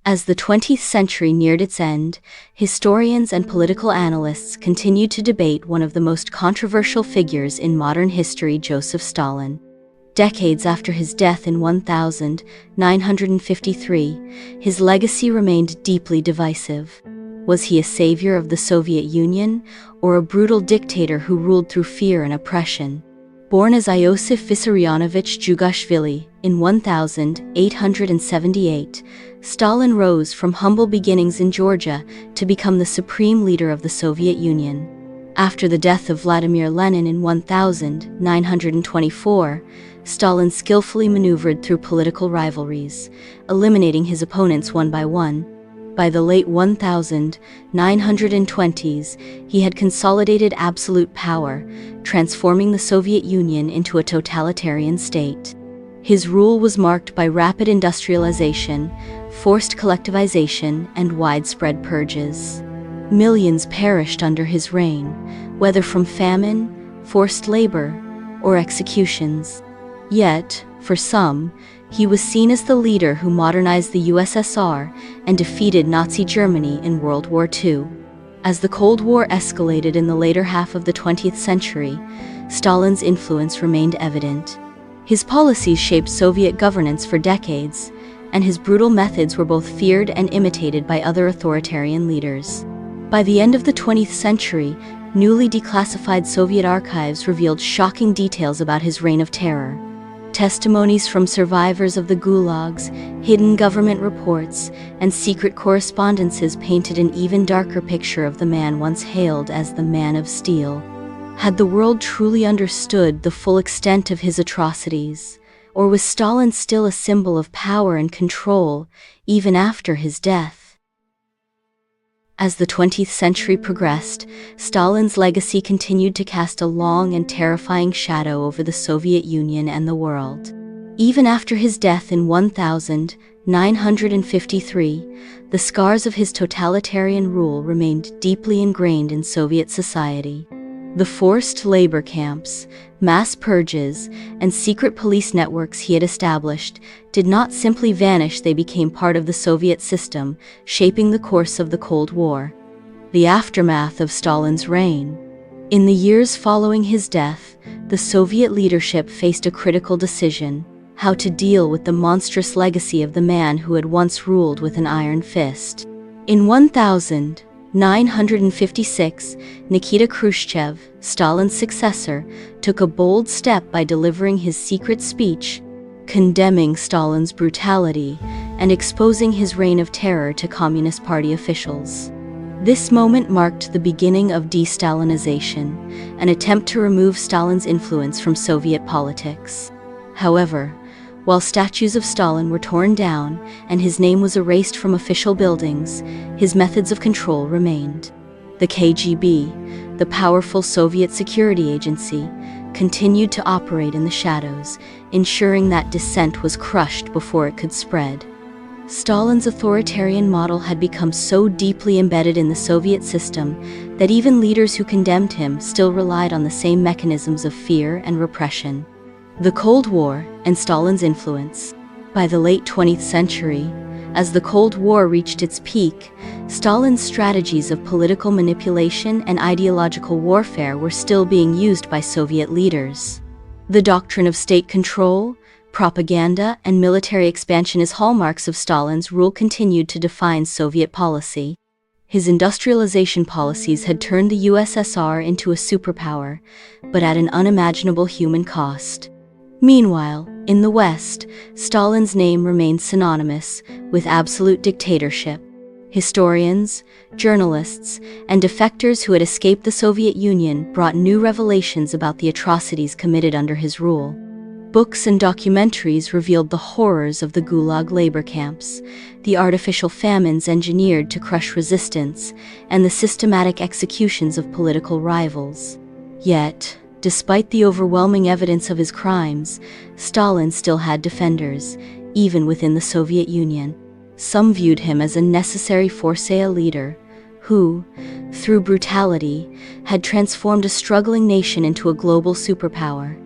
As the 20th century neared its end, historians and political analysts continued to debate one of the most controversial figures in modern history, Joseph Stalin. Decades after his death in 1953, his legacy remained deeply divisive. Was he a savior of the Soviet Union, or a brutal dictator who ruled through fear and oppression? Born as Iosif Vissarionovich Djugashvili in 1878, Stalin rose from humble beginnings in Georgia to become the supreme leader of the Soviet Union. After the death of Vladimir Lenin in 1924, Stalin skillfully maneuvered through political rivalries, eliminating his opponents one by one. By the late 1920s, he had consolidated absolute power, transforming the Soviet Union into a totalitarian state. His rule was marked by rapid industrialization, forced collectivization, and widespread purges. Millions perished under his reign, whether from famine, forced labor, or executions. Yet, for some, he was seen as the leader who modernized the USSR and defeated Nazi Germany in World War II. As the Cold War escalated in the later half of the 20th century, Stalin's influence remained evident. His policies shaped Soviet governance for decades, and his brutal methods were both feared and imitated by other authoritarian leaders. By the end of the 20th century, newly declassified Soviet archives revealed shocking details about his reign of terror. Testimonies from survivors of the gulags, hidden government reports, and secret correspondences painted an even darker picture of the man once hailed as the Man of Steel. Had the world truly understood the full extent of his atrocities, or was Stalin still a symbol of power and control, even after his death? As the 20th century progressed, Stalin's legacy continued to cast a long and terrifying shadow over the Soviet Union and the world. Even after his death in 1953, the scars of his totalitarian rule remained deeply ingrained in Soviet society. The forced labor camps, mass purges, and secret police networks he had established did not simply vanish, they became part of the Soviet system, shaping the course of the Cold War. The aftermath of Stalin's reign. In the years following his death, the Soviet leadership faced a critical decision: how to deal with the monstrous legacy of the man who had once ruled with an iron fist. In 1956, Nikita Khrushchev, Stalin's successor, took a bold step by delivering his secret speech, condemning Stalin's brutality and exposing his reign of terror to Communist Party officials. This moment marked the beginning of de-Stalinization, an attempt to remove Stalin's influence from Soviet politics. However, while statues of Stalin were torn down and his name was erased from official buildings, his methods of control remained. The KGB, the powerful Soviet security agency, continued to operate in the shadows, ensuring that dissent was crushed before it could spread. Stalin's authoritarian model had become so deeply embedded in the Soviet system that even leaders who condemned him still relied on the same mechanisms of fear and repression. The Cold War and Stalin's influence. By the late 20th century, as the Cold War reached its peak, Stalin's strategies of political manipulation and ideological warfare were still being used by Soviet leaders. The doctrine of state control, propaganda, and military expansion as hallmarks of Stalin's rule continued to define Soviet policy. His industrialization policies had turned the USSR into a superpower, but at an unimaginable human cost. Meanwhile, in the West, Stalin's name remained synonymous with absolute dictatorship. Historians, journalists, and defectors who had escaped the Soviet Union brought new revelations about the atrocities committed under his rule. Books and documentaries revealed the horrors of the Gulag labor camps, the artificial famines engineered to crush resistance, and the systematic executions of political rivals. Yet, despite the overwhelming evidence of his crimes, Stalin still had defenders, even within the Soviet Union. Some viewed him as a necessary force, a leader who, through brutality, had transformed a struggling nation into a global superpower.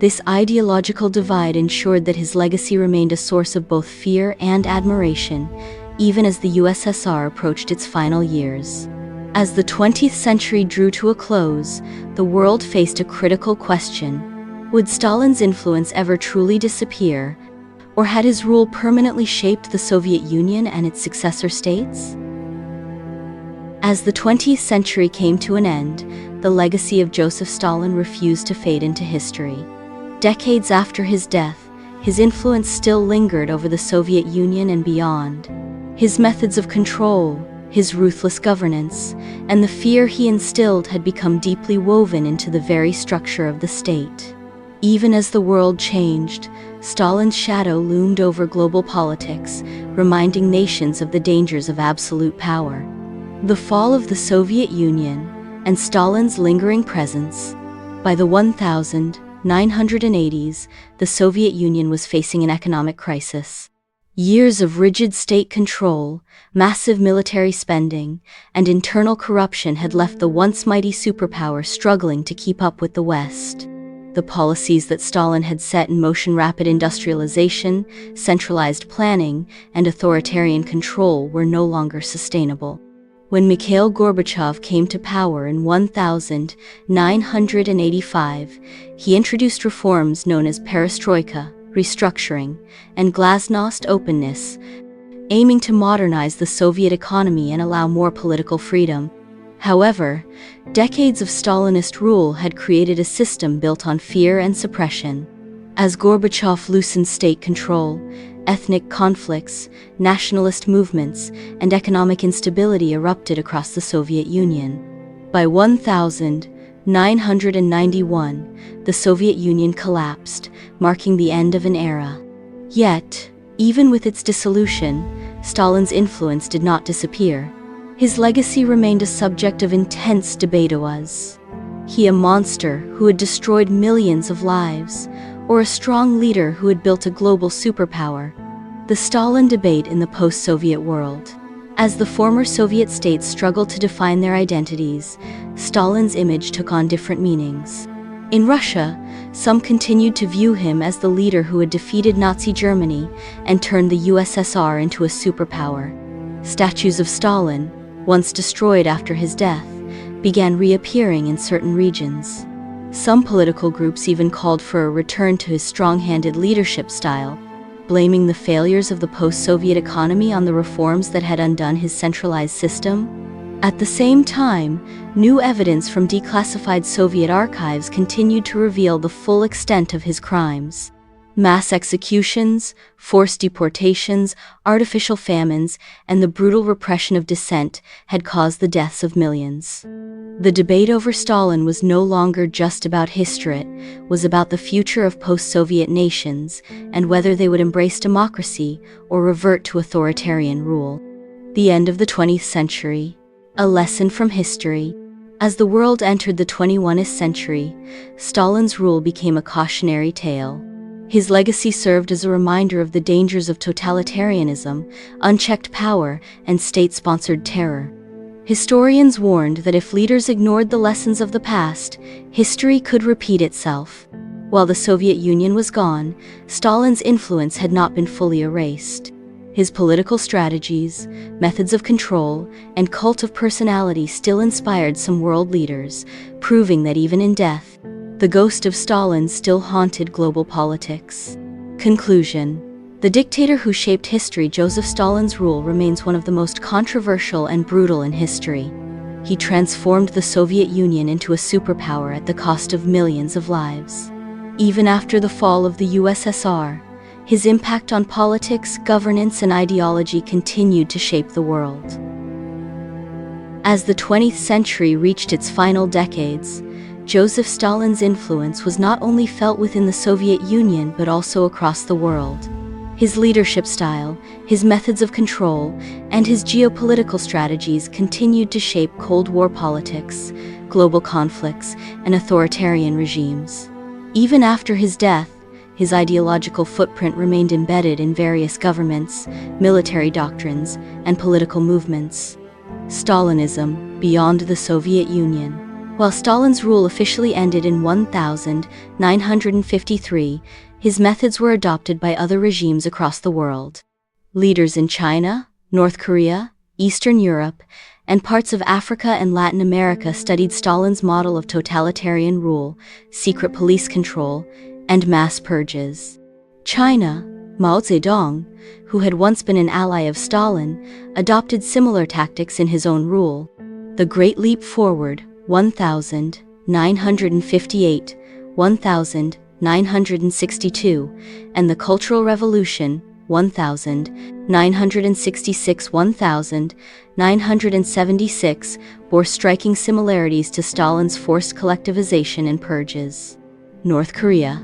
This ideological divide ensured that his legacy remained a source of both fear and admiration, even as the USSR approached its final years. As the 20th century drew to a close, the world faced a critical question. Would Stalin's influence ever truly disappear, or had his rule permanently shaped the Soviet Union and its successor states? As the 20th century came to an end, the legacy of Joseph Stalin refused to fade into history. Decades after his death, his influence still lingered over the Soviet Union and beyond. His methods of control, his ruthless governance, and the fear he instilled had become deeply woven into the very structure of the state. Even as the world changed, Stalin's shadow loomed over global politics, reminding nations of the dangers of absolute power. The fall of the Soviet Union and Stalin's lingering presence. By the 1980s, the Soviet Union was facing an economic crisis. Years of rigid state control, massive military spending, and internal corruption had left the once mighty superpower struggling to keep up with the West. The policies that Stalin had set in motion, rapid industrialization, centralized planning, and authoritarian control, were no longer sustainable. When Mikhail Gorbachev came to power in 1985, he introduced reforms known as perestroika, restructuring, and glasnost, openness, aiming to modernize the Soviet economy and allow more political freedom. However, decades of Stalinist rule had created a system built on fear and suppression. As Gorbachev loosened state control, ethnic conflicts, nationalist movements, and economic instability erupted across the Soviet Union. By 1991, the Soviet Union collapsed, marking the end of an era. Yet, even with its dissolution, Stalin's influence did not disappear. His legacy remained a subject of intense debate. Was he a monster who had destroyed millions of lives, or a strong leader who had built a global superpower? The Stalin debate in the post-Soviet world. As the former Soviet states struggled to define their identities, Stalin's image took on different meanings. In Russia, some continued to view him as the leader who had defeated Nazi Germany and turned the USSR into a superpower. Statues of Stalin, once destroyed after his death, began reappearing in certain regions. Some political groups even called for a return to his strong-handed leadership style, blaming the failures of the post-Soviet economy on the reforms that had undone his centralized system. At the same time, new evidence from declassified Soviet archives continued to reveal the full extent of his crimes. Mass executions, forced deportations, artificial famines, and the brutal repression of dissent had caused the deaths of millions. The debate over Stalin was no longer just about history, it was about the future of post-Soviet nations and whether they would embrace democracy or revert to authoritarian rule. The end of the 20th century. A lesson from history. As the world entered the 21st century, Stalin's rule became a cautionary tale. His legacy served as a reminder of the dangers of totalitarianism, unchecked power, and state-sponsored terror. Historians warned that if leaders ignored the lessons of the past, history could repeat itself. While the Soviet Union was gone, Stalin's influence had not been fully erased. His political strategies, methods of control, and cult of personality still inspired some world leaders, proving that even in death, the ghost of Stalin still haunted global politics. Conclusion. The dictator who shaped history, Joseph Stalin's rule remains one of the most controversial and brutal in history. He transformed the Soviet Union into a superpower at the cost of millions of lives. Even after the fall of the USSR, his impact on politics, governance, and ideology continued to shape the world. As the 20th century reached its final decades, Joseph Stalin's influence was not only felt within the Soviet Union but also across the world. His leadership style, his methods of control, and his geopolitical strategies continued to shape Cold War politics, global conflicts, and authoritarian regimes. Even after his death, his ideological footprint remained embedded in various governments, military doctrines, and political movements. Stalinism, beyond the Soviet Union. While Stalin's rule officially ended in 1953, his methods were adopted by other regimes across the world. Leaders in China, North Korea, Eastern Europe, and parts of Africa and Latin America studied Stalin's model of totalitarian rule, secret police control, and mass purges. China, Mao Zedong, who had once been an ally of Stalin, adopted similar tactics in his own rule. The Great Leap Forward, 1958, 1962, and the Cultural Revolution, 1966-1976, bore striking similarities to Stalin's forced collectivization and purges. North Korea.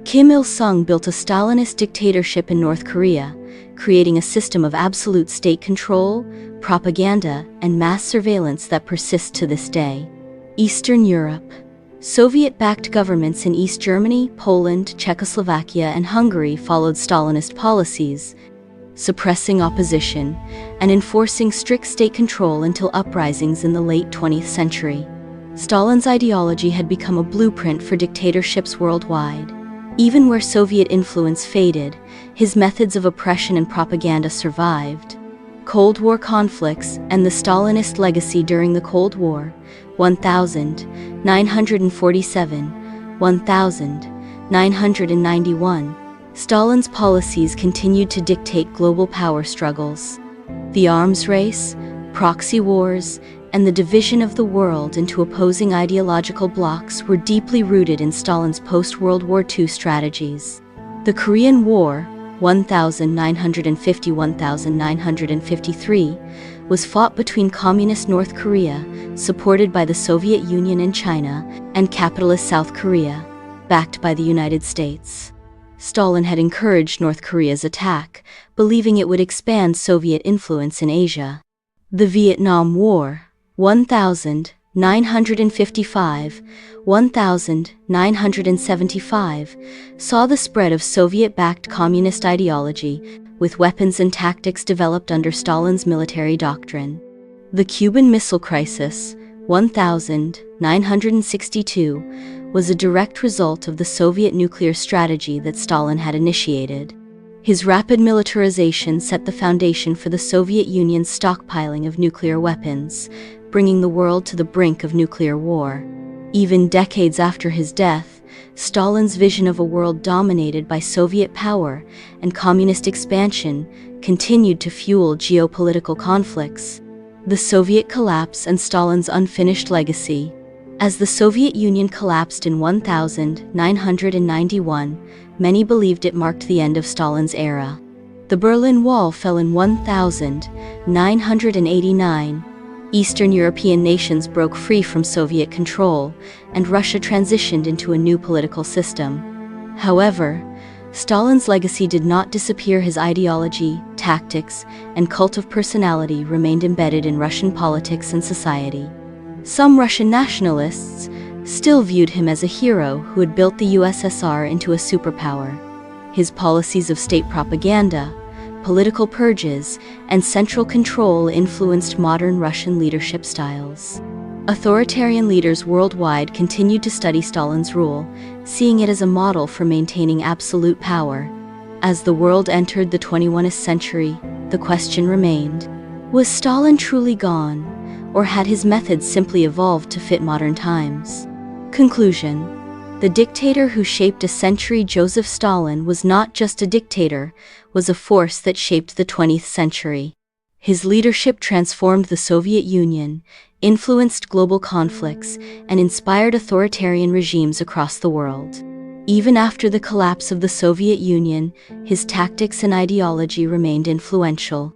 Kim Il-sung built a Stalinist dictatorship in North Korea, creating a system of absolute state control, propaganda, and mass surveillance that persists to this day. Eastern Europe. Soviet-backed governments in East Germany, Poland, Czechoslovakia, and Hungary followed Stalinist policies, suppressing opposition and enforcing strict state control until uprisings in the late 20th century. Stalin's ideology had become a blueprint for dictatorships worldwide. Even where Soviet influence faded, his methods of oppression and propaganda survived. Cold War conflicts and the Stalinist legacy during the Cold War, 1947-1991, Stalin's policies continued to dictate global power struggles. The arms race, proxy wars, and the division of the world into opposing ideological blocs were deeply rooted in Stalin's post-World War II strategies. The Korean War, 1950-1953, was fought between Communist North Korea, supported by the Soviet Union and China, and capitalist South Korea, backed by the United States. Stalin had encouraged North Korea's attack, believing it would expand Soviet influence in Asia. The Vietnam War, 1955-1975, saw the spread of Soviet-backed communist ideology, with weapons and tactics developed under Stalin's military doctrine. The Cuban Missile Crisis, 1962, was a direct result of the Soviet nuclear strategy that Stalin had initiated. His rapid militarization set the foundation for the Soviet Union's stockpiling of nuclear weapons, bringing the world to the brink of nuclear war. Even decades after his death, Stalin's vision of a world dominated by Soviet power and communist expansion continued to fuel geopolitical conflicts. The Soviet collapse and Stalin's unfinished legacy. As the Soviet Union collapsed in 1991, many believed it marked the end of Stalin's era. The Berlin Wall fell in 1989. Eastern European nations broke free from Soviet control, and Russia transitioned into a new political system. However, Stalin's legacy did not disappear. His ideology, tactics, and cult of personality remained embedded in Russian politics and society. Some Russian nationalists still viewed him as a hero who had built the USSR into a superpower. His policies of state propaganda, political purges, and central control influenced modern Russian leadership styles. Authoritarian leaders worldwide continued to study Stalin's rule, seeing it as a model for maintaining absolute power. As the world entered the 21st century, the question remained: was Stalin truly gone, or had his methods simply evolved to fit modern times? Conclusion: the dictator who shaped a century, Joseph Stalin, was not just a dictator, was a force that shaped the 20th century. His leadership transformed the Soviet Union, influenced global conflicts, and inspired authoritarian regimes across the world. Even after the collapse of the Soviet Union, his tactics and ideology remained influential.